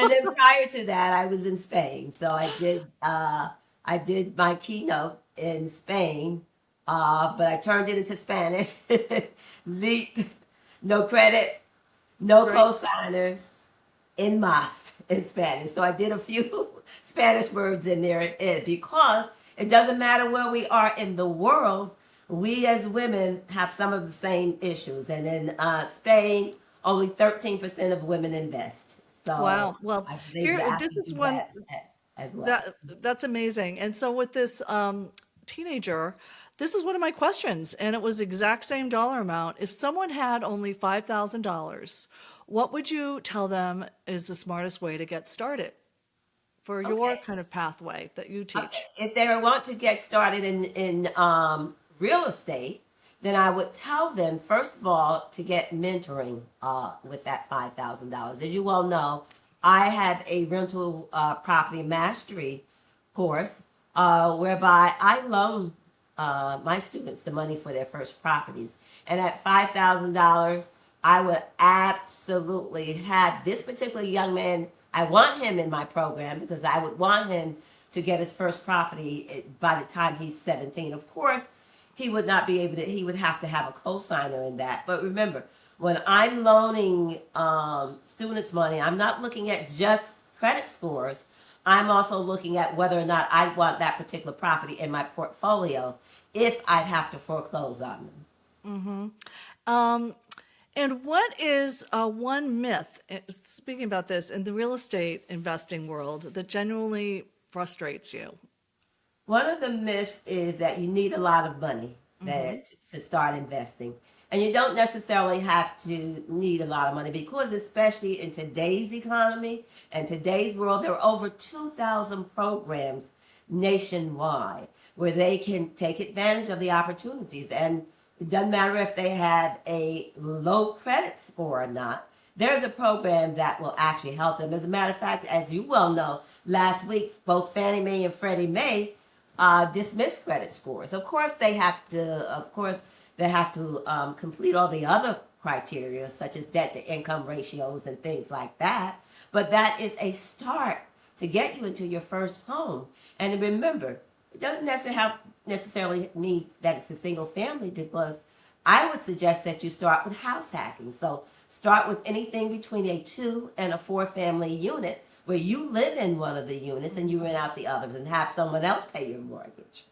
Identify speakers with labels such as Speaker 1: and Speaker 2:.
Speaker 1: And then prior to that, I was in Spain. So I did my keynote in Spain, but I turned it into Spanish. Leap, no credit, no
Speaker 2: Right.
Speaker 1: co-signers, en masse in Spanish. So I did a few Spanish words in there because it doesn't matter where we are in the world. We as women have some of the same issues. And in Spain, only 13% of women invest. So
Speaker 2: Wow. Well,
Speaker 1: I was able to
Speaker 2: here, this
Speaker 1: actually
Speaker 2: is
Speaker 1: do
Speaker 2: one
Speaker 1: that as well.
Speaker 2: that's amazing. And so with this teenager, this is one of my questions, and it was exact same dollar amount. If someone had only $5,000, what would you tell them is the smartest way to get started for your
Speaker 1: Okay.
Speaker 2: kind of pathway that you
Speaker 1: Okay,
Speaker 2: teach?
Speaker 1: if they want to get started in real estate, then I would tell them first of all to get mentoring with that $5,000. As you well know, I have a rental property mastery course whereby I loan my students the money for their first properties, and at $5,000, I would absolutely have this particular young man. I want him in my program because I would want him to get his first property by the time he's 17. Of course, he would not be able to, he would have to have a co-signer in that. But remember, when I'm loaning students money, I'm not looking at just credit scores. I'm also looking at whether or not I want that particular property in my portfolio if I'd have to foreclose on them.
Speaker 2: Um, and what is one myth, speaking about this, in the real estate investing world that genuinely frustrates you?
Speaker 1: One of the myths is that you need a lot of money
Speaker 2: Hmm.
Speaker 1: to start investing. And you don't necessarily have to need a lot of money because, especially in today's economy and today's world, there are over 2,000 programs nationwide where they can take advantage of the opportunities. And it doesn't matter if they have a low credit score or not. There's a program that will actually help them. As a matter of fact, as you well know, last week both Fannie Mae and Freddie Mae dismiss credit scores. Of course, they have to. Of course, they have to complete all the other criteria, such as debt to income ratios and things like that. But that is a start to get you into your first home. And remember, it doesn't necessarily mean that it's a single family because I would suggest that you start with house hacking. So start with anything between a two and a four family unit where you live in one of the units and you rent out the others and have someone else pay your mortgage.